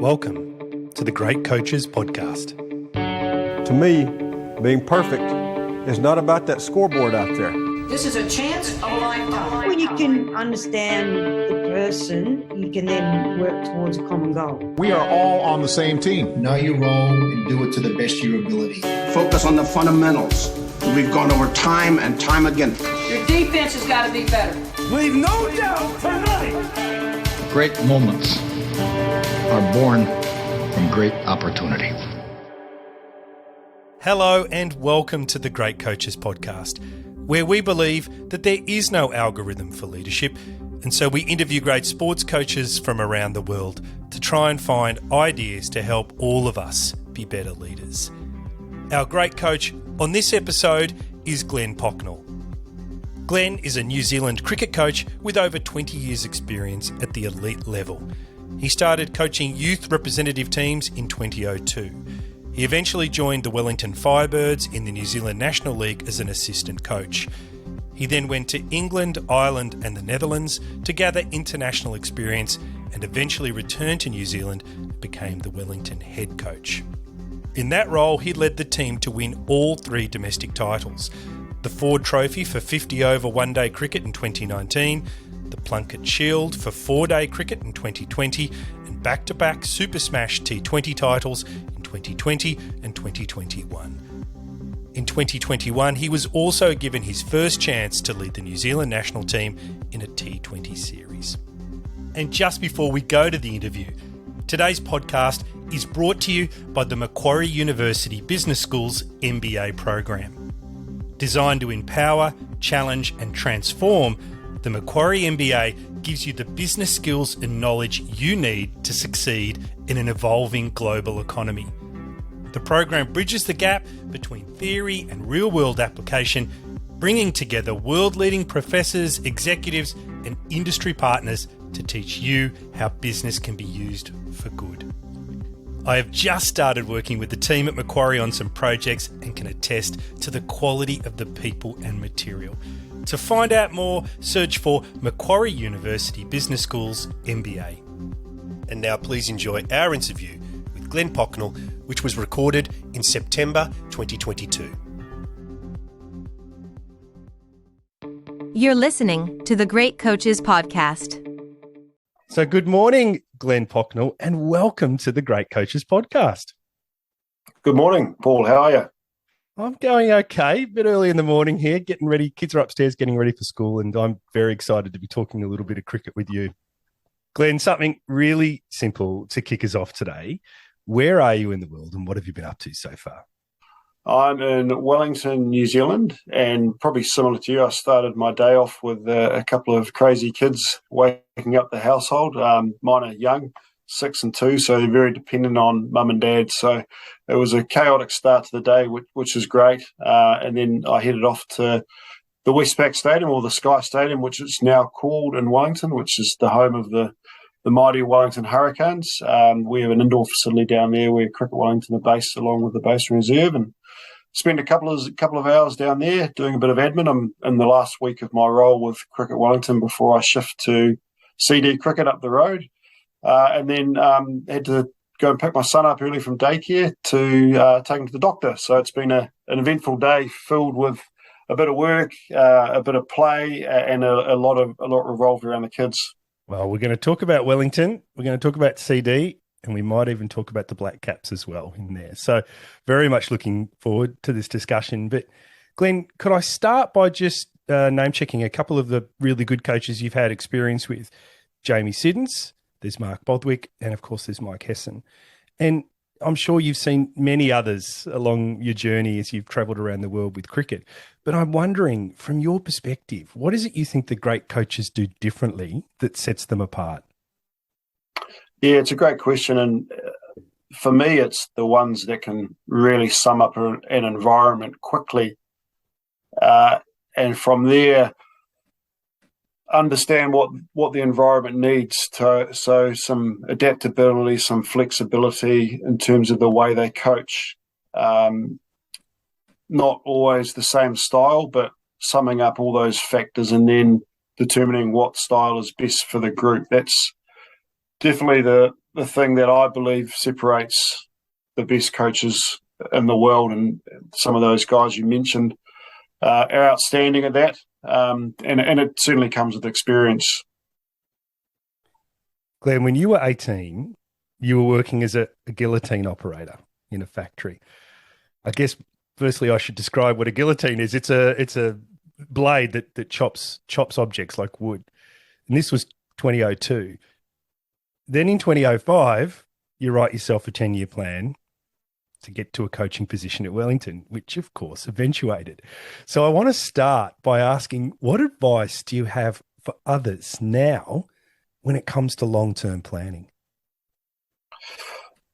Welcome to the Great Coaches Podcast. To me, being perfect is not about that scoreboard out there. This is a chance of a lifetime. When you can understand the person, you can then work towards a common goal. We are all on the same team. Know your role and do it to the best of your ability. Focus on the fundamentals. We've gone over time and time again. Your defense has got to be better. Leave no doubt tonight. Great moments are born from great opportunity. Hello and welcome to the Great Coaches Podcast, where we believe that there is no algorithm for leadership, and so we interview great sports coaches from around the world to try and find ideas to help all of us be better leaders. Our great coach on this episode is Glenn Pocknall. Glenn is a New Zealand cricket coach with over 20 years' experience at the elite level. He started coaching youth representative teams in 2002. He eventually joined the Wellington Firebirds in the New Zealand National League as an assistant coach. He then went to England, Ireland and the Netherlands to gather international experience and eventually returned to New Zealand and became the Wellington Head Coach. In that role, he led the team to win all three domestic titles: the Ford Trophy for 50-over one-day cricket in 2019, the Plunket Shield for 4-day cricket in 2020, and back-to-back Super Smash T20 titles in 2020 and 2021. In 2021, he was also given his first chance to lead the New Zealand national team in a T20 series. And just before we go to the interview, today's podcast is brought to you by the Macquarie University Business School's MBA program. Designed to empower, challenge and transform, the Macquarie MBA gives you the business skills and knowledge you need to succeed in an evolving global economy. The program bridges the gap between theory and real-world application, bringing together world-leading professors, executives and industry partners to teach you how business can be used for good. I have just started working with the team at Macquarie on some projects and can attest to the quality of the people and material. To find out more, search for Macquarie University Business School's MBA. And now please enjoy our interview with Glenn Pocknall, which was recorded in September 2022. You're listening to the Great Coaches Podcast. So good morning, Glenn Pocknall, and welcome to the Great Coaches Podcast. Good morning, Paul. How are you? I'm going okay. A bit early in the morning here, getting ready. Kids are upstairs getting ready for school, and I'm very excited to be talking a little bit of cricket with you. Glenn, something really simple to kick us off today. Where are you in the world and what have you been up to so far? I'm in Wellington, New Zealand, and probably similar to you, I started my day off with a couple of crazy kids waking up the household. Mine are young, 6 and 2, so they're very dependent on mum and dad. So it was a chaotic start to the day, which is great. And then I headed off to the Westpac Stadium, or the Sky Stadium, which is now called in Wellington, which is the home of the mighty Wellington Hurricanes. We have an indoor facility down there where Cricket Wellington are based, along with the base reserve, and spent a couple of hours down there doing a bit of admin. I'm in the last week of my role with Cricket Wellington before I shift to CD Cricket up the road. And then had to go and pick my son up early from daycare to take him to the doctor. So it's been an eventful day filled with a bit of work, a bit of play, and a lot revolved around the kids. Well, we're going to talk about Wellington. We're going to talk about CD, and we might even talk about the Black Caps as well in there. So very much looking forward to this discussion. But Glenn, could I start by just name-checking a couple of the really good coaches you've had experience with? Jamie Siddons, there's Mark Bodwick, and of course there's Mike Hesson. And I'm sure you've seen many others along your journey as you've travelled around the world with cricket. But I'm wondering, from your perspective, what is it you think the great coaches do differently that sets them apart? Yeah, it's a great question. And for me, it's the ones that can really sum up an environment quickly. And from there, understand what the environment needs. So some adaptability, some flexibility in terms of the way they coach. Not always the same style, but summing up all those factors and then determining what style is best for the group. That's definitely the the thing that I believe separates the best coaches in the world, and some of those guys you mentioned are outstanding at that, and it certainly comes with experience. Glenn, when you were 18, you were working as a guillotine operator in a factory. I guess firstly I should describe what a guillotine is. It's a blade that chops objects like wood. And this was 2002. Then in 2005, you write yourself a 10-year plan to get to a coaching position at Wellington, which of course eventuated. So I want to start by asking, what advice do you have for others now when it comes to long-term planning?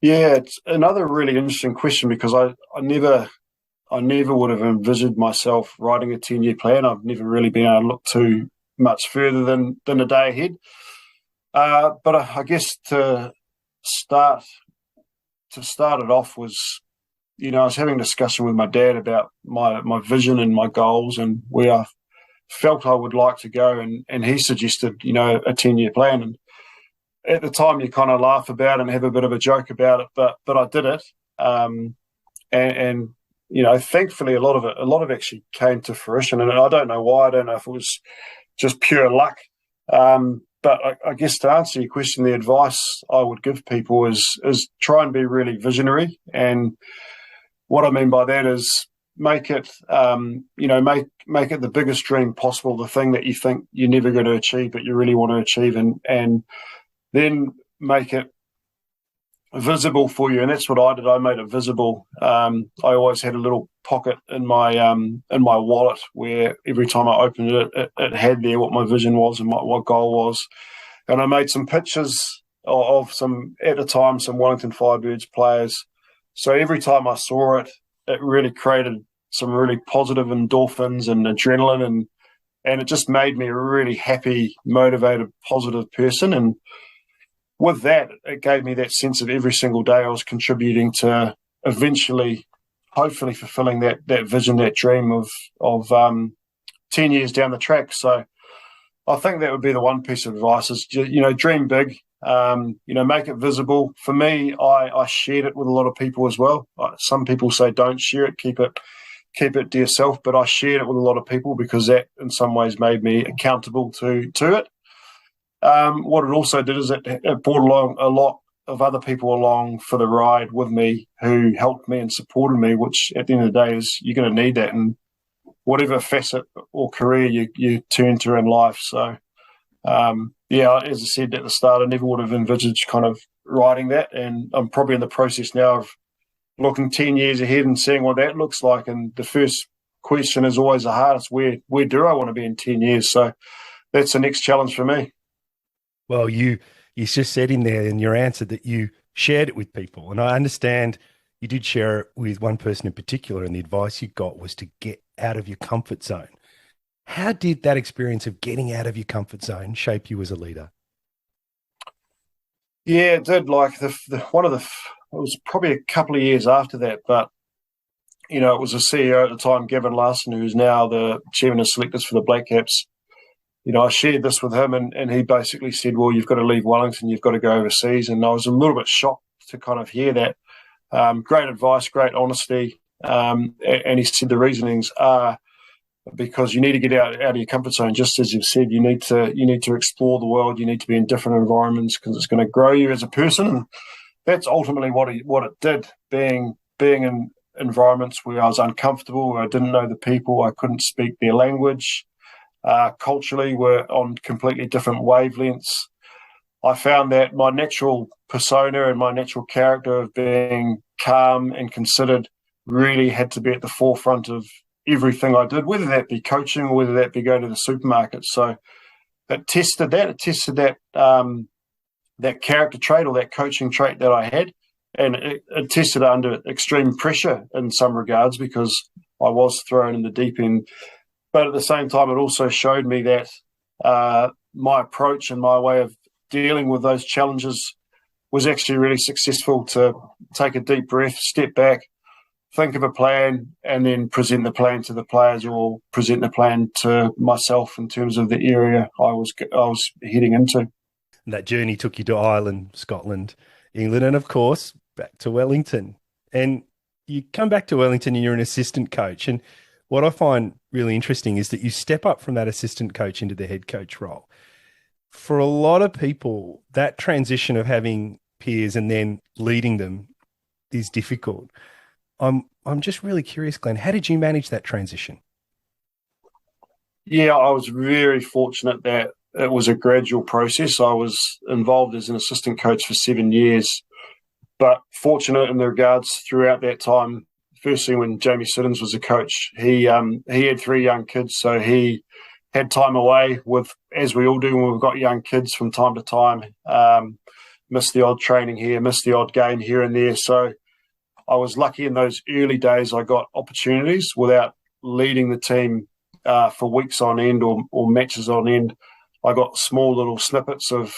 Yeah, it's another really interesting question, because I never would have envisioned myself writing a 10-year plan. I've never really been able to look too much further than a day ahead. But I guess to start it off was, I was having a discussion with my dad about my vision and my goals and where I felt I would like to go, and he suggested, a 10-year plan. And at the time, you kind of laugh about it and have a bit of a joke about it, but I did it, and thankfully a lot of it actually came to fruition. And I don't know why. I don't know if it was just pure luck. But I guess to answer your question, the advice I would give people is try and be really visionary. And what I mean by that is make it, make it the biggest dream possible, the thing that you think you're never going to achieve, but you really want to achieve, and then make it visible for you. And that's what I did. I made it visible. I always had a little pocket in my wallet where every time I opened it, it had there what my vision was and what goal was. And I made some pictures of some Wellington Firebirds players. So every time I saw it, it really created some really positive endorphins and adrenaline, and it just made me a really happy, motivated, positive person. And with that, it gave me that sense of every single day I was contributing to eventually, hopefully, fulfilling that vision, that dream of 10 years down the track. So I think that would be the one piece of advice is, dream big, make it visible. For me, I shared it with a lot of people as well. Some people say don't share it, keep it to yourself, but I shared it with a lot of people because that in some ways made me accountable to it. What it also did is it brought along a lot of other people along for the ride with me who helped me and supported me, which at the end of the day is you're going to need that in whatever facet or career you turn to in life. So, as I said at the start, I never would have envisaged kind of writing that, and I'm probably in the process now of looking 10 years ahead and seeing what that looks like. And the first question is always the hardest, where do I want to be in 10 years? So that's the next challenge for me. Well, you just said in there in your answer that you shared it with people. And I understand you did share it with one person in particular, and the advice you got was to get out of your comfort zone. How did that experience of getting out of your comfort zone shape you as a leader? Yeah, it did. Like it was probably a couple of years after that, but it was a CEO at the time, Gavin Larson, who's now the chairman of selectors for the Black Caps. I shared this with him, and he basically said, well, you've got to leave Wellington, you've got to go overseas. And I was a little bit shocked to kind of hear that. Great advice, great honesty. And he said the reasonings are because you need to get out of your comfort zone. Just as you've said, you need to explore the world. You need to be in different environments because it's going to grow you as a person. And that's ultimately what it did, being in environments where I was uncomfortable, where I didn't know the people, I couldn't speak their language. Culturally, we're on completely different wavelengths. I found that my natural persona and my natural character of being calm and considered really had to be at the forefront of everything I did, whether that be coaching or whether that be going to the supermarket. So it tested that that character trait or that coaching trait that I had, and it tested it under extreme pressure in some regards because I was thrown in the deep end. But at the same time, it also showed me that my approach and my way of dealing with those challenges was actually really successful. To take a deep breath, step back, think of a plan, and then present the plan to the players or present the plan to myself in terms of the area I was heading into. And that journey took you to Ireland, Scotland, England, and of course, back to Wellington. And you come back to Wellington and you're an assistant coach. And what I find really interesting is that you step up from that assistant coach into the head coach role. For a lot of people, that transition of having peers and then leading them is difficult. I'm just really curious, Glenn, how did you manage that transition? Yeah, I was very fortunate that it was a gradual process. I was involved as an assistant coach for 7 years, but fortunate in the regards throughout that time. Firstly, when Jamie Siddons was a coach, he had 3 young kids, so he had time away with, as we all do when we've got young kids from time to time, missed the odd training here, missed the odd game here and there. So I was lucky in those early days I got opportunities without leading the team for weeks on end or matches on end. I got small little snippets of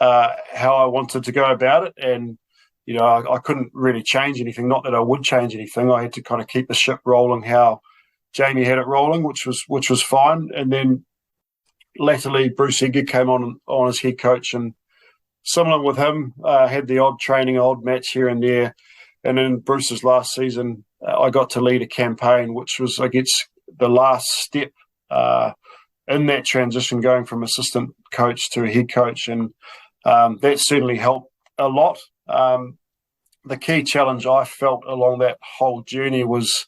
how I wanted to go about it, and I couldn't really change anything. Not that I would change anything. I had to kind of keep the ship rolling how Jamie had it rolling, which was fine. And then latterly, Bruce Edgar came on as head coach, and similar with him, had the odd training, odd match here and there. And in Bruce's last season, I got to lead a campaign, which was, I guess, the last step in that transition, going from assistant coach to a head coach, and that certainly helped a lot. The key challenge I felt along that whole journey was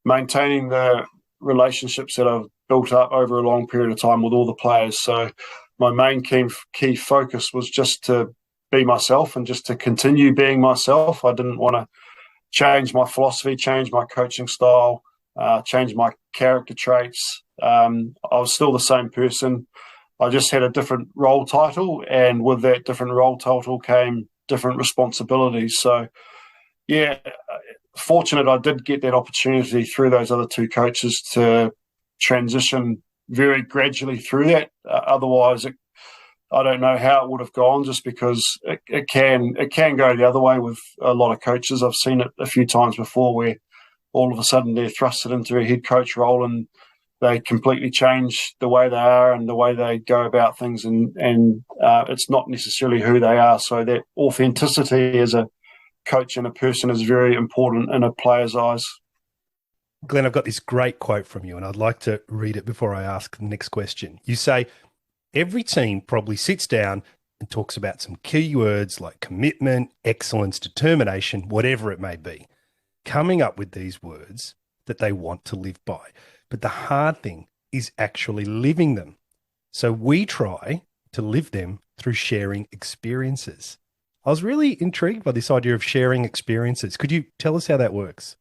maintaining the relationships that I've built up over a long period of time with all the players. So my main key focus was just to be myself and just to continue being myself. I didn't want to change my philosophy, change my coaching style, change my character traits. I was still the same person. I just had a different role title, and with that different role title came different responsibilities. So, yeah, fortunate I did get that opportunity through those other 2 coaches to transition very gradually through that. Otherwise, I don't know how it would have gone, just because it can go the other way with a lot of coaches. I've seen it a few times before where all of a sudden they're thrusted into a head coach role and they completely change the way they are and the way they go about things, and it's not necessarily who they are. So that authenticity as a coach and a person is very important in a player's eyes. Glenn, I've got this great quote from you, and I'd like to read it before I ask the next question. You say, every team probably sits down and talks about some key words like commitment, excellence, determination, whatever it may be, coming up with these words that they want to live by. But the hard thing is actually living them. So we try to live them through sharing experiences. I was really intrigued by this idea of sharing experiences. Could you tell us how that works?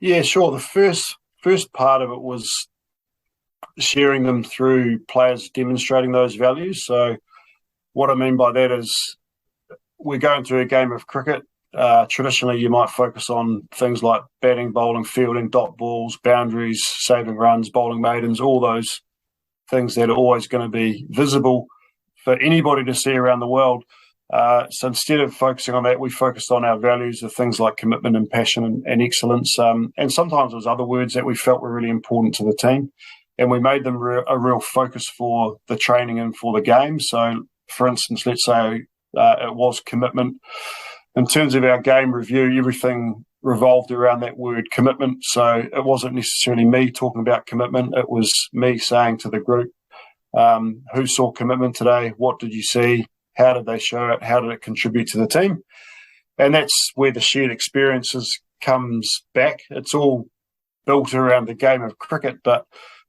Yeah, sure. The first part of it was sharing them through players demonstrating those values. So what I mean by that is we're going through a game of cricket. Traditionally, you might focus on things like batting, bowling, fielding, dot balls, boundaries, saving runs, bowling maidens, all those things that are always going to be visible for anybody to see around the world. So instead of focusing on that, we focused on our values of things like commitment and passion and excellence. And sometimes there's other words that we felt were really important to the team. And we made them a real focus for the training and for the game. So, for instance, let's say it was commitment. In terms of our game review, everything revolved around that word commitment. So it wasn't necessarily me talking about commitment. It was me saying to the group, who saw commitment today? What did you see? How did they show it? How did it contribute to the team? And that's where the shared experiences comes back. It's all built around the game of cricket, but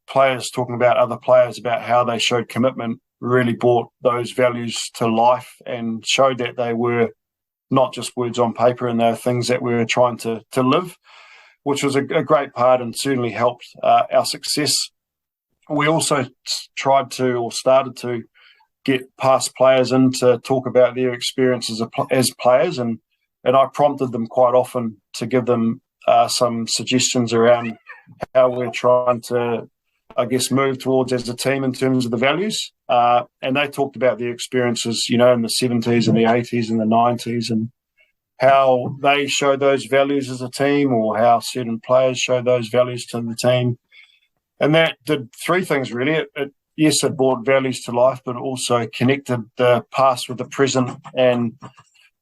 players talking about other players, about how they showed commitment, really brought those values to life and showed that they were not just words on paper, and they're things that we were trying to live, which was a great part and certainly helped our success. We also tried to, or started to, get past players in to talk about their experiences as players, and I prompted them quite often to give them some suggestions around how we're trying to, I guess, move towards as a team in terms of the values. And they talked about their experiences, in the 70s and the 80s and the 90s, and how they showed those values as a team, or how certain players showed those values to the team. And that did 3 things, really. It yes, it brought values to life, but it also connected the past with the present and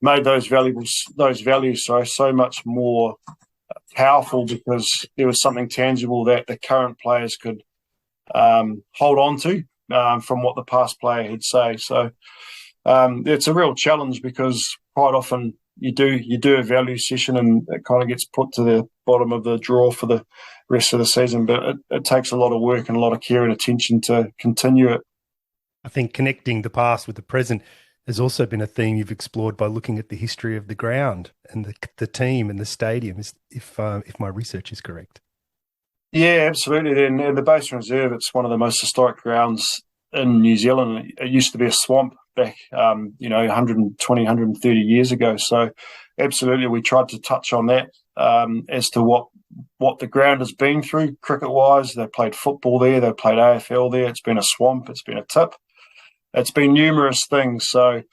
made those values so much more powerful, because there was something tangible that the current players could hold on to from what the past player had say. So it's a real challenge, because quite often you do a value session and it kind of gets put to the bottom of the drawer for the rest of the season, but it takes a lot of work and a lot of care and attention to continue it. I think connecting the past with the present has also been a theme you've explored by looking at the history of the ground and the team and the stadium, if my research is correct. Yeah, absolutely. And the Basin Reserve, it's one of the most historic grounds in New Zealand. It used to be a swamp back, 120, 130 years ago. So absolutely, we tried to touch on that as to what the ground has been through cricket-wise. They played football there. They played AFL there. It's been a swamp. It's been a tip. It's been numerous things. So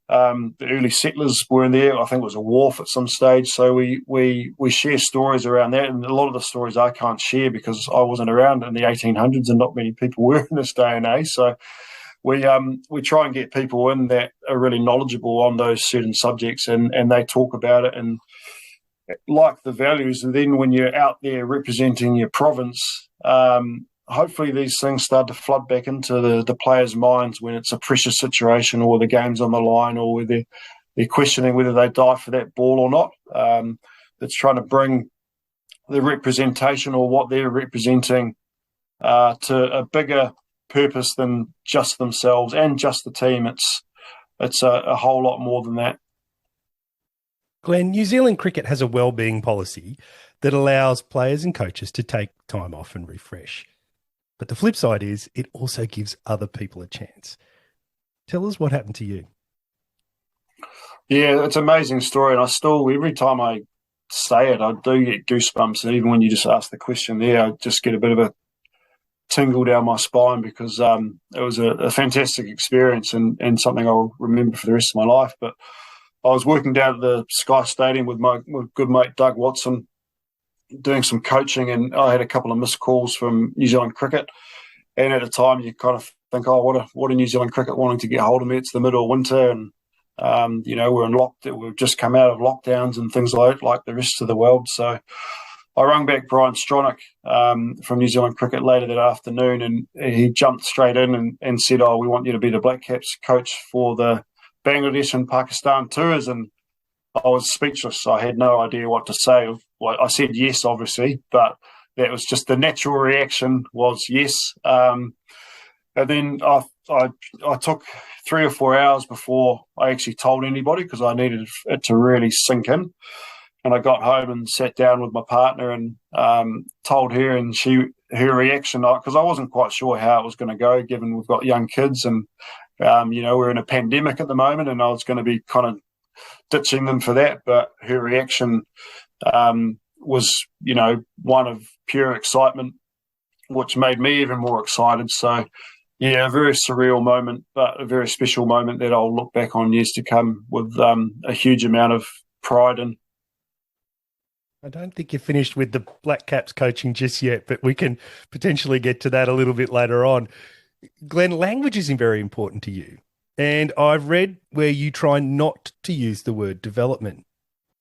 the early settlers were in there. I think it was a wharf at some stage. So we share stories around that. And a lot of the stories I can't share because I wasn't around in the 1800s and not many people were in this day and age. So we try and get people in that are really knowledgeable on those certain subjects, and they talk about it and like the values. And then when you're out there representing your province, hopefully these things start to flood back into the players' minds when it's a pressure situation or the game's on the line, or where they're questioning whether they die for that ball or not. It's trying to bring the representation or what they're representing to a bigger purpose than just themselves and just the team. It's a whole lot more than that. Glenn, New Zealand cricket has a wellbeing policy that allows players and coaches to take time off and refresh. But the flip side is it also gives other people a chance. Tell us what happened to you. Yeah, it's an amazing story. And I still, every time I say it, I do get goosebumps. And even when you just ask the question there, I just get a bit of a tingle down my spine, because it was a fantastic experience and something I'll remember for the rest of my life. But I was working down at the Sky Stadium with my good mate Doug Watson, doing some coaching, and I had a couple of missed calls from New Zealand cricket. And at the time, you kind of think, oh, what a New Zealand cricket wanting to get hold of me. It's the middle of winter, and we're in lockdown. We've just come out of lockdowns and things like the rest of the world. So I rang back Brian Stronach from New Zealand cricket later that afternoon, and he jumped straight in and said, oh, we want you to be the Black Caps coach for the Bangladesh and Pakistan tours. And I was speechless. I had no idea what to say. Well, I said yes, obviously, but that was just the natural reaction was yes. And then I took 3 or 4 hours before I actually told anybody, because I needed it to really sink in. And I got home and sat down with my partner and told her, and her reaction, because I wasn't quite sure how it was going to go, given we've got young kids and, we're in a pandemic at the moment, and I was going to be kind of ditching them for that. But her reaction was, one of pure excitement, which made me even more excited. So, yeah, a very surreal moment, but a very special moment that I'll look back on years to come with a huge amount of pride in. I don't think you're finished with the Black Caps coaching just yet, but we can potentially get to that a little bit later on. Glenn, language is very important to you. And I've read where you try not to use the word development.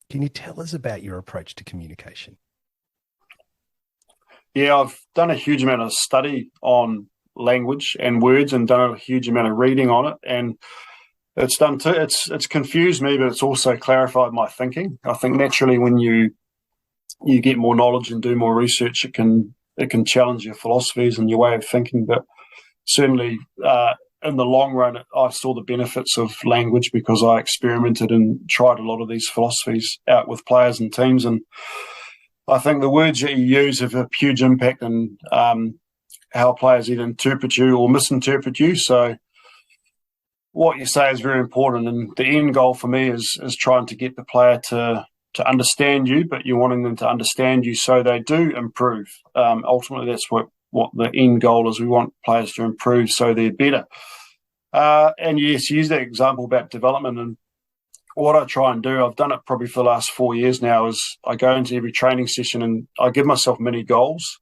Can you tell us about your approach to communication? Yeah, I've done a huge amount of study on language and words and done a huge amount of reading on it. And it's confused me, but it's also clarified my thinking. I think naturally when you get more knowledge and do more research, it can challenge your philosophies and your way of thinking. But certainly in the long run, I saw the benefits of language because I experimented and tried a lot of these philosophies out with players and teams. And I think the words that you use have a huge impact on how players either interpret you or misinterpret you. So what you say is very important. And the end goal for me is trying to get the player to understand you, but you're wanting them to understand you so they do improve. Ultimately, that's what the end goal is. We want players to improve so they're better. And yes, use that example about development. And what I try and do, I've done it probably for the last 4 years now, is I go into every training session and I give myself mini goals.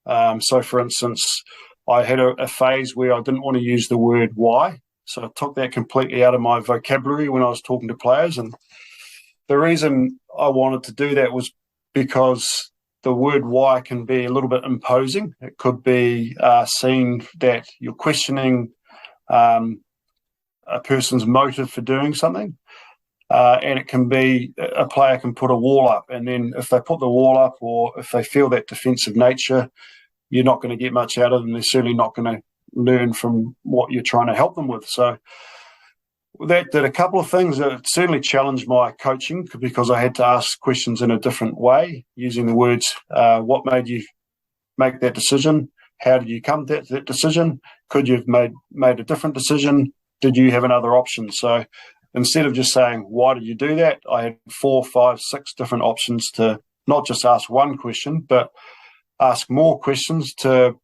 So, for instance, I had a phase where I didn't want to use the word why. So I took that completely out of my vocabulary when I was talking to players. And the reason I wanted to do that was because the word why can be a little bit imposing. It could be seen that you're questioning a person's motive for doing something. And it can be a player can put a wall up, and then if they put the wall up or if they feel that defensive nature, you're not going to get much out of them. They're certainly not going to learn from what you're trying to help them with. So that did a couple of things. It certainly challenged my coaching because I had to ask questions in a different way, using the words, what made you make that decision? How did you come to that decision? Could you have made a different decision? Did you have another option? So instead of just saying, why did you do that? I had 4, 5, 6 different options to not just ask one question, but ask more questions to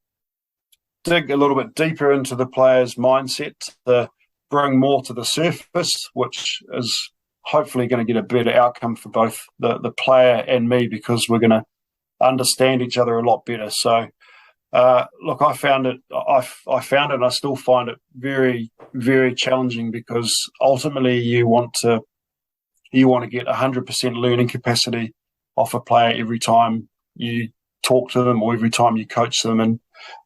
dig a little bit deeper into the player's mindset, to bring more to the surface, which is hopefully going to get a better outcome for both the player and me, because we're going to understand each other a lot better. So, look, I found it, and I still find it very, very challenging, because ultimately you want to get 100% learning capacity off a player every time you talk to them or every time you coach them. And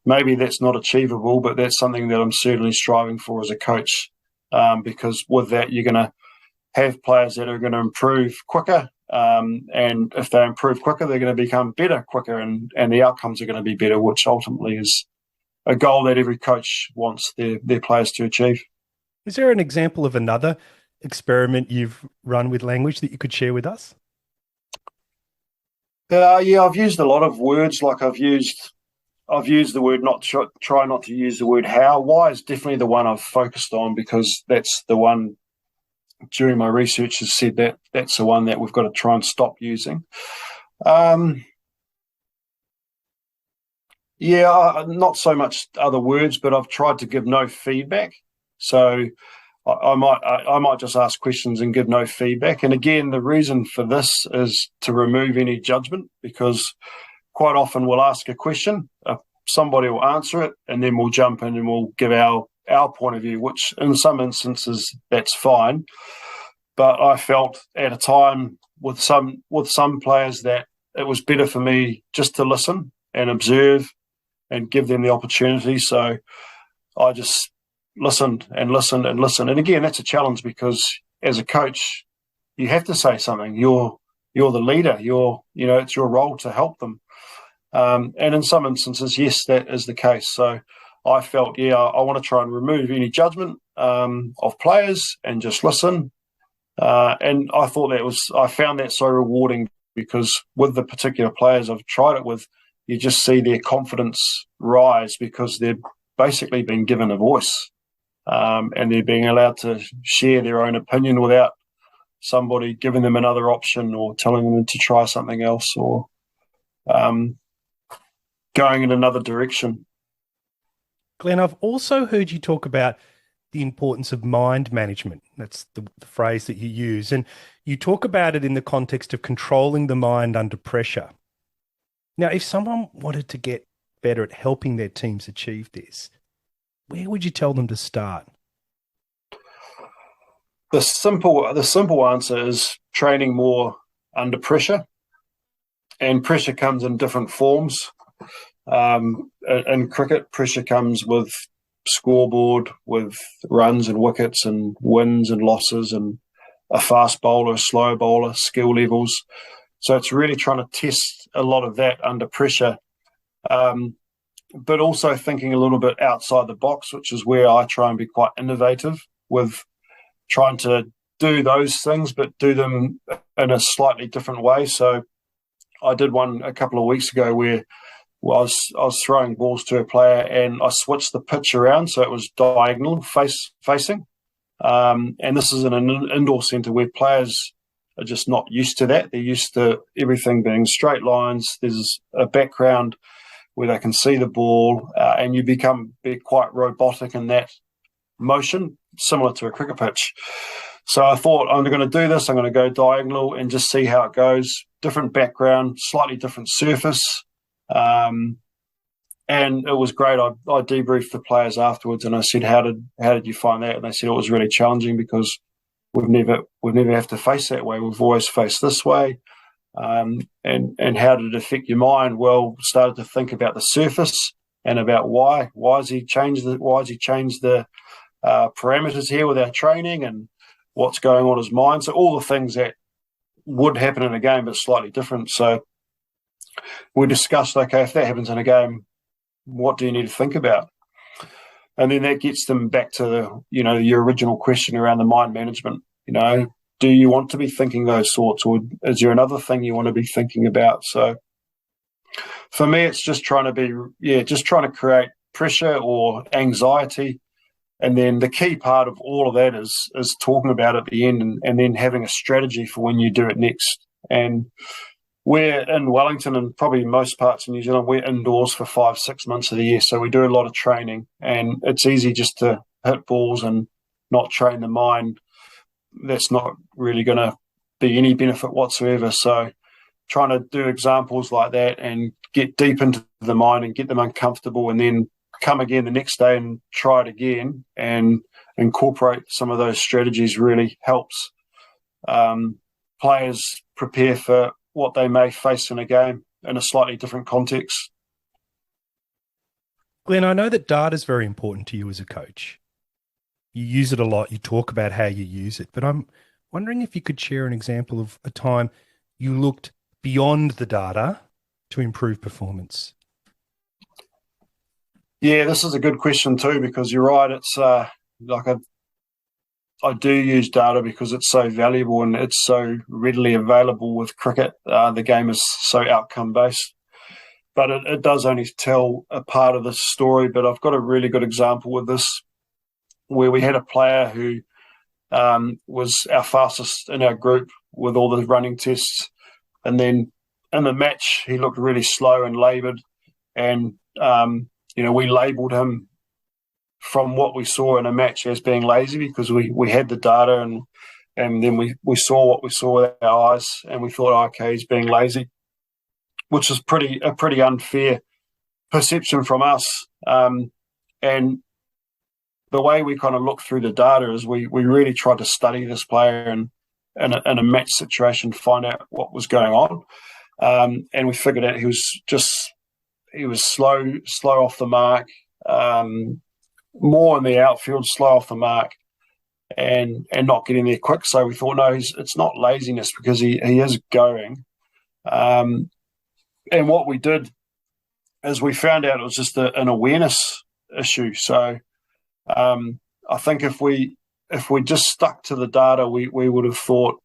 maybe that's not achievable, but that's something that I'm certainly striving for as a coach, because with that, you're going to have players that are going to improve quicker. And if they improve quicker, they're going to become better quicker, and the outcomes are going to be better, which ultimately is a goal that every coach wants their players to achieve. Is there an example of another experiment you've run with language that you could share with us? Yeah, I've used a lot of words. Like I've used the word try not to use the word how. Why is definitely the one I've focused on, because that's the one during my research has said that that's the one that we've got to try and stop using. Not so much other words, but I've tried to give no feedback. So I might just ask questions and give no feedback. And again, the reason for this is to remove any judgment, because quite often we'll ask a question, somebody will answer it, and then we'll jump in and we'll give our point of view, which in some instances that's fine. But I felt at a time with some players that it was better for me just to listen and observe and give them the opportunity. So I just listened and listened and listened. And again, that's a challenge, because as a coach, you have to say something. You're the leader. It's your role to help them. And in some instances, yes, that is the case. So I felt, I want to try and remove any judgment of players and just listen. And I found that so rewarding, because with the particular players I've tried it with, you just see their confidence rise, because they're basically being given a voice, and they're being allowed to share their own opinion without somebody giving them another option or telling them to try something else or going in another direction. Glenn, I've also heard you talk about the importance of mind management. That's the phrase that you use. And you talk about it in the context of controlling the mind under pressure. Now, if someone wanted to get better at helping their teams achieve this, where would you tell them to start? The simple answer is training more under pressure. And pressure comes in different forms. In cricket, pressure comes with scoreboard, with runs and wickets and wins and losses, and a fast bowler, a slow bowler, skill levels. So it's really trying to test a lot of that under pressure, but also thinking a little bit outside the box, which is where I try and be quite innovative with trying to do those things, but do them in a slightly different way. So I did one a couple of weeks ago where I was throwing balls to a player, and I switched the pitch around so it was diagonal facing. And this is in an indoor centre where players are just not used to that. They're used to everything being straight lines. There's a background where they can see the ball, and you be quite robotic in that motion, similar to a cricket pitch. So I thought, I'm going to do this. I'm going to go diagonal and just see how it goes. Different background, slightly different surface. And it was great. I debriefed the players afterwards, and I said, "How did you find that?" And they said it was really challenging because we've never have to face that way. We've always faced this way. And how did it affect your mind? Well, started to think about the surface and about why has he changed the parameters here with our training, and what's going on in his mind. So all the things that would happen in a game, but slightly different. So we discussed, okay, if that happens in a game, what do you need to think about? And then that gets them back to your original question around the mind management. Do you want to be thinking those thoughts, or is there another thing you want to be thinking about? So for me, it's just trying to create pressure or anxiety. And then the key part of all of that is talking about it at the end, and then having a strategy for when you do it next. And we're in Wellington, and probably most parts of New Zealand, we're indoors for 5-6 months of the year. So we do a lot of training, and it's easy just to hit balls and not train the mind. That's not really going to be any benefit whatsoever. So trying to do examples like that and get deep into the mind and get them uncomfortable, and then come again the next day and try it again and incorporate some of those strategies really helps players prepare for what they may face in a game in a slightly different context. Glenn, I know that data is very important to you as a coach. You use it a lot. You talk about how you use it, but I'm wondering if you could share an example of a time you looked beyond the data to improve performance. Yeah, this is a good question too, because you're right. It's I do use data because it's so valuable and it's so readily available with cricket. The game is so outcome-based. But it does only tell a part of the story. But I've got a really good example with this, where we had a player who was our fastest in our group with all the running tests. And then in the match, he looked really slow and laboured. And, we labelled him from what we saw in a match as being lazy, because we had the data and then we saw what we saw with our eyes, and we thought, okay, he's being lazy, which is a pretty unfair perception from us. And the way we kind of look through the data is we really tried to study this player and in a match situation, find out what was going on. And we figured out he was slow off the mark, more in the outfield, slow off the mark, and not getting there quick. So we thought, no, it's not laziness, because he is going. And what we did is we found out it was just an awareness issue. So I think if we just stuck to the data, we would have thought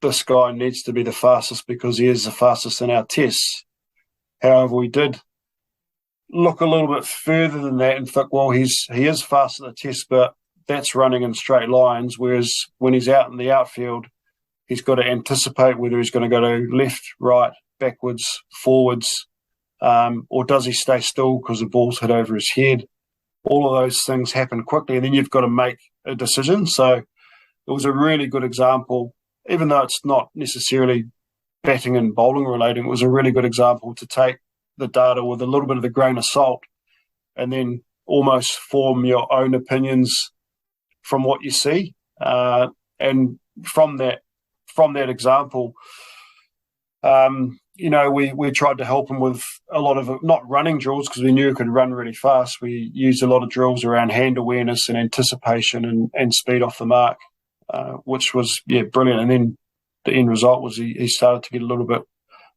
this guy needs to be the fastest because he is the fastest in our tests. However, we did look a little bit further than that and think, well, he is fast at the test, but that's running in straight lines. Whereas when he's out in the outfield, he's got to anticipate whether he's going to go to left, right, backwards, forwards, or does he stay still because the ball's hit over his head? All of those things happen quickly, and then you've got to make a decision. So it was a really good example, even though it's not necessarily batting and bowling related. It was a really good example to take the data with a little bit of a grain of salt, and then almost form your own opinions from what you see. And from that example, we tried to help him with a lot of not running drills, because we knew he could run really fast. We used a lot of drills around hand awareness and anticipation and speed off the mark, which was brilliant. And then the end result was he started to get a little bit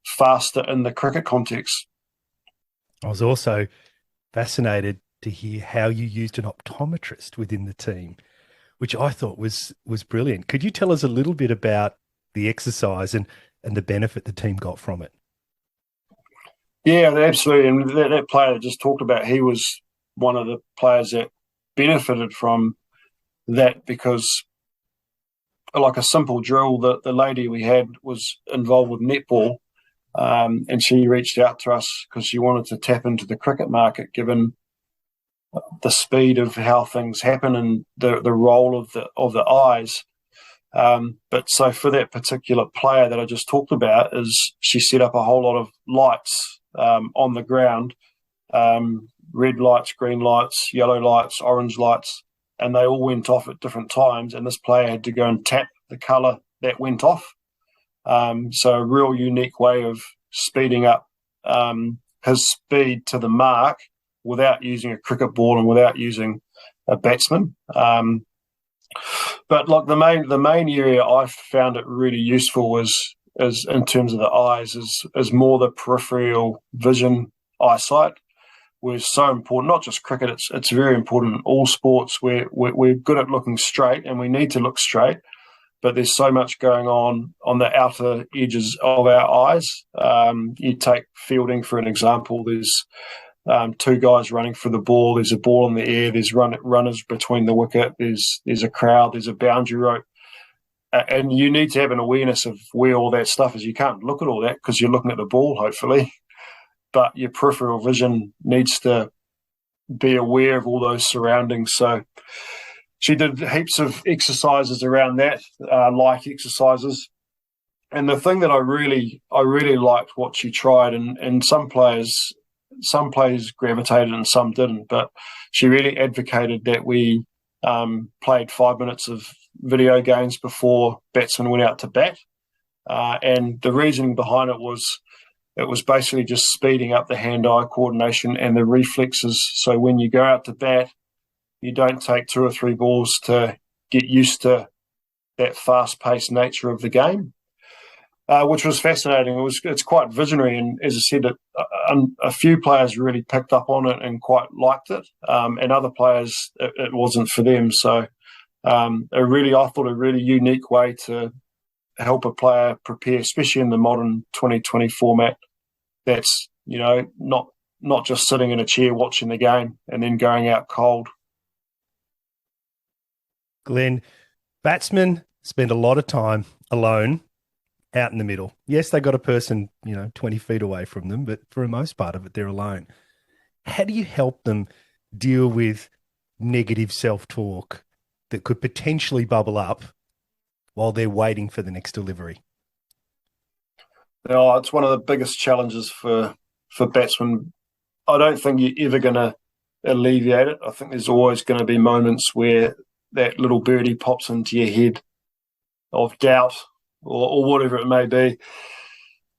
faster in the cricket context. I was also fascinated to hear how you used an optometrist within the team, which I thought was brilliant. Could you tell us a little bit about the exercise and the benefit the team got from it? Yeah, absolutely. And that player that just talked about, he was one of the players that benefited from that, because like a simple drill, the lady we had was involved with netball, and she reached out to us because she wanted to tap into the cricket market, given the speed of how things happen and the role of the eyes. But so for that particular player that I just talked about, is she set up a whole lot of lights on the ground red lights, green lights, yellow lights, orange lights, and they all went off at different times, and this player had to go and tap the colour that went off. So a real unique way of speeding up his speed to the mark without using a cricket ball and without using a batsman. But like the main area I found it really useful is in terms of the eyes is more the peripheral vision eyesight, was so important. Not just cricket; it's very important in all sports. We're good at looking straight, and we need to look straight. But there's so much going on the outer edges of our eyes. You take fielding for an example. There's two guys running for the ball. There's a ball in the air. There's runners between the wicket. There's a crowd. There's a boundary rope. And you need to have an awareness of where all that stuff is. You can't look at all that because you're looking at the ball, hopefully. But your peripheral vision needs to be aware of all those surroundings. So she did heaps of exercises around that, like exercises. And the thing that I really liked what she tried, and some players gravitated and some didn't, but she really advocated that we played 5 minutes of video games before batsmen went out to bat. And the reasoning behind it was basically just speeding up the hand-eye coordination and the reflexes. So when you go out to bat, you don't take 2 or 3 balls to get used to that fast-paced nature of the game, which was fascinating. It's quite visionary, and as I said, a few players really picked up on it and quite liked it, and other players it wasn't for them. So I thought a really unique way to help a player prepare, especially in the modern 2020 format. That's not just sitting in a chair watching the game and then going out cold. Glenn, batsmen spend a lot of time alone out in the middle. Yes, they got a person, 20 feet away from them, but for the most part of it, they're alone. How do you help them deal with negative self-talk that could potentially bubble up while they're waiting for the next delivery? It's one of the biggest challenges for batsmen. I don't think you're ever going to alleviate it. I think there's always going to be moments where that little birdie pops into your head of doubt or whatever it may be.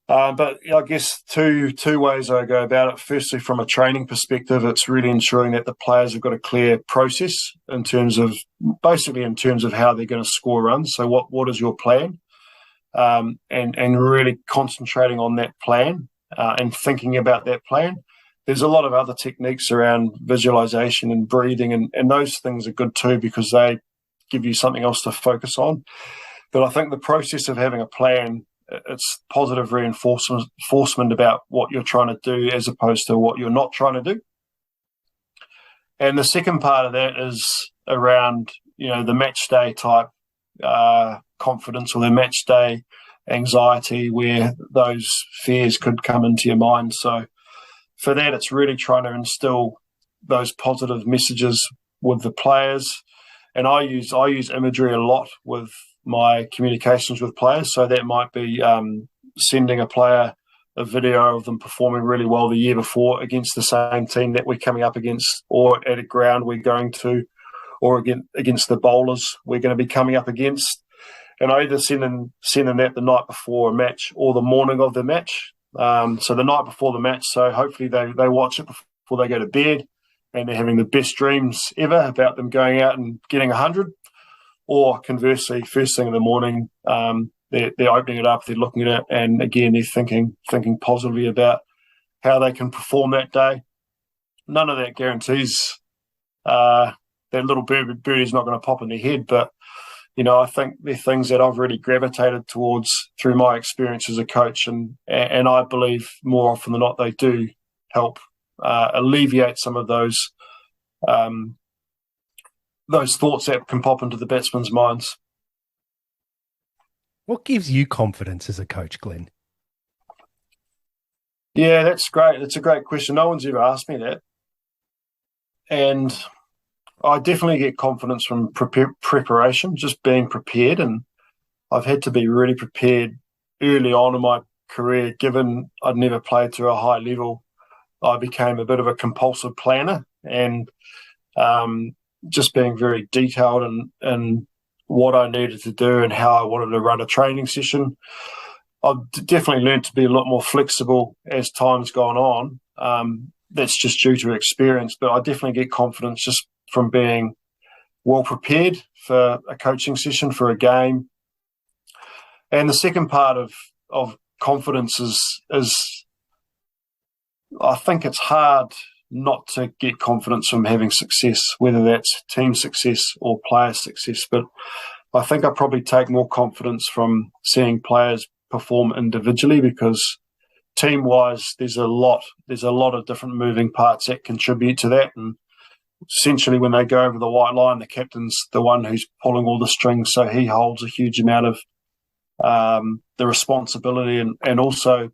But I guess two ways I go about it. Firstly, from a training perspective, it's really ensuring that the players have got a clear process in terms of how they're going to score runs. So what is your plan? And really concentrating on that plan and thinking about that plan. There's a lot of other techniques around visualization and breathing, and those things are good too because they give you something else to focus on. But I think the process of having a plan, it's positive reinforcement about what you're trying to do as opposed to what you're not trying to do. And the second part of that is around, the match day type confidence or the match day anxiety where those fears could come into your mind. So for that, it's really trying to instill those positive messages with the players. And I use imagery a lot with my communications with players. So that might be sending a player a video of them performing really well the year before against the same team that we're coming up against, or at a ground we're going to, or against the bowlers we're going to be coming up against. And I either send them that the night before a match or the morning of the match. So the night before the match, so hopefully they watch it before they go to bed and they're having the best dreams ever about them going out and getting 100. Or conversely, first thing in the morning, they're opening it up, they're looking at it, and again, they're thinking positively about how they can perform that day. None of that guarantees that little birdie's not going to pop in their head, but I think they're things that I've really gravitated towards through my experience as a coach, and I believe more often than not they do help alleviate some of those thoughts that can pop into the batsmen's minds. What gives you confidence as a coach, Glenn? Yeah, that's great. It's a great question. No one's ever asked me that. And I definitely get confidence from preparation, just being prepared. And I've had to be really prepared early on in my career, given I'd never played to a high level I became a bit of a compulsive planner and just being very detailed in what I needed to do and how I wanted to run a training session. I've definitely learned to be a lot more flexible as time's gone on. That's just due to experience, but I definitely get confidence just from being well prepared for a coaching session, for a game. And the second part of confidence is I think it's hard not to get confidence from having success, whether that's team success or player success. But I think I probably take more confidence from seeing players perform individually, because team-wise, there's a lot of different moving parts that contribute to that. And essentially, when they go over the white line, the captain's the one who's pulling all the strings, so he holds a huge amount of the responsibility, and also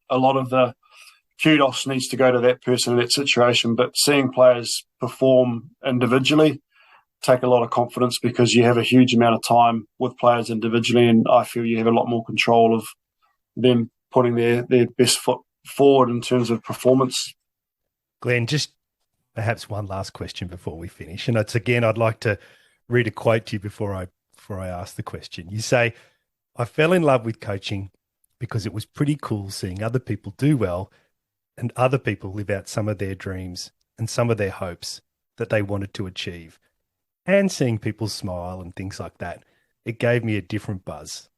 a lot of the kudos needs to go to that person in that situation. But seeing players perform individually take a lot of confidence, because you have a huge amount of time with players individually, and I feel you have a lot more control of them putting their best foot forward in terms of performance. Glenn, just perhaps one last question before we finish. And it's, again, I'd like to read a quote to you before I ask the question. You say, "I fell in love with coaching because it was pretty cool seeing other people do well and other people live out some of their dreams and some of their hopes that they wanted to achieve. And seeing people smile and things like that, it gave me a different buzz."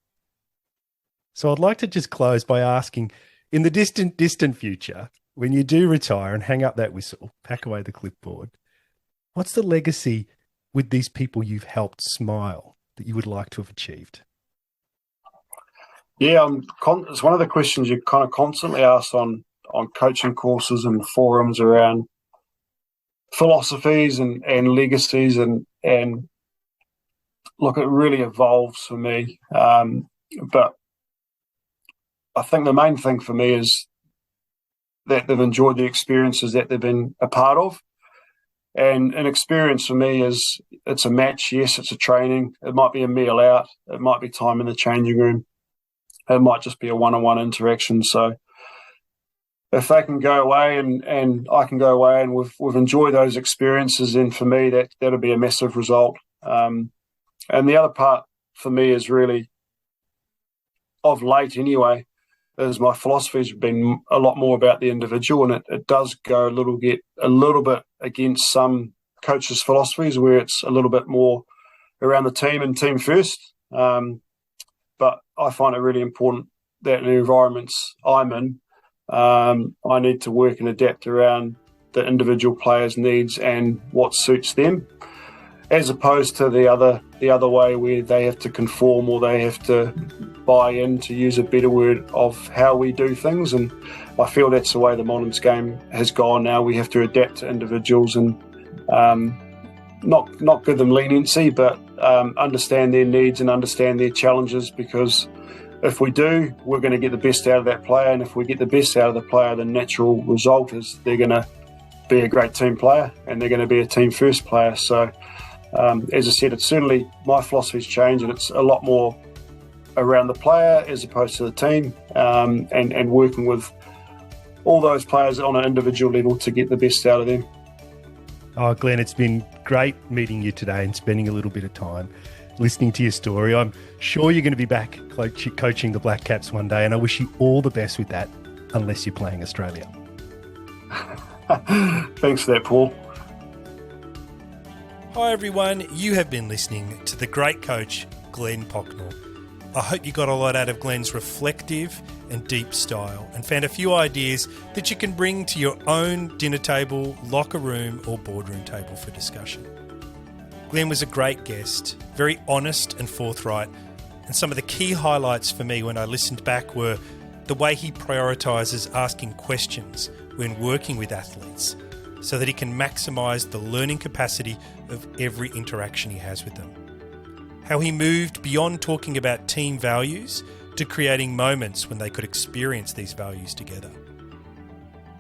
So I'd like to just close by asking, in the distant future, when you do retire and hang up that whistle, pack away the clipboard, what's the legacy with these people you've helped smile that you would like to have achieved? Yeah, it's one of the questions you kind of constantly ask on coaching courses and forums around philosophies and legacies, and look, it really evolves for me. But I think the main thing for me is that they've enjoyed the experiences that they've been a part of. And an experience for me is, it's a match, yes, it's a training. It might be a meal out. It might be time in the changing room. It might just be a one-on-one interaction. So if they can go away and I can go away and we've enjoyed those experiences, then for me that'll be a massive result. And the other part for me is really, of late anyway, is my philosophy has been a lot more about the individual, and it does go a little bit against some coaches' philosophies, where it's a little bit more around the team and team first. But I find it really important that in the environments I'm in, I need to work and adapt around the individual players' needs and what suits them, as opposed to the other way, where they have to conform or they have to buy in, to use a better word, of how we do things. And I feel that's the way the modern game has gone now. We have to adapt to individuals and not give them leniency, but understand their needs and understand their challenges, because if we do, we're going to get the best out of that player. And if we get the best out of the player, the natural result is they're going to be a great team player and they're going to be a team first player. So as I said, it's certainly, my philosophy's changed, and it's a lot more around the player as opposed to the team, and working with all those players on an individual level to get the best out of them. Oh, Glenn, it's been great meeting you today and spending a little bit of time listening to your story. I'm sure you're going to be back coaching the Black Caps one day, and I wish you all the best with that, unless you're playing Australia. Thanks for that, Paul. Hi everyone, you have been listening to the great coach, Glenn Pocknall. I hope you got a lot out of Glenn's reflective and deep style and found a few ideas that you can bring to your own dinner table, locker room or boardroom table for discussion. Glenn was a great guest, very honest and forthright, and some of the key highlights for me when I listened back were the way he prioritises asking questions when working with athletes, so that he can maximise the learning capacity of every interaction he has with them. How he moved beyond talking about team values to creating moments when they could experience these values together.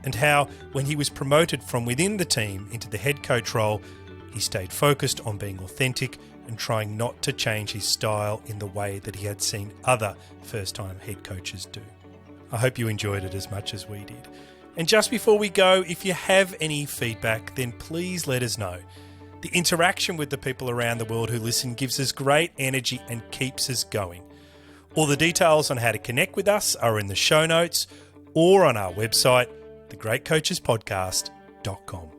And how, when he was promoted from within the team into the head coach role, he stayed focused on being authentic and trying not to change his style in the way that he had seen other first-time head coaches do. I hope you enjoyed it as much as we did. And just before we go, if you have any feedback, then please let us know. The interaction with the people around the world who listen gives us great energy and keeps us going. All the details on how to connect with us are in the show notes or on our website, thegreatcoachespodcast.com.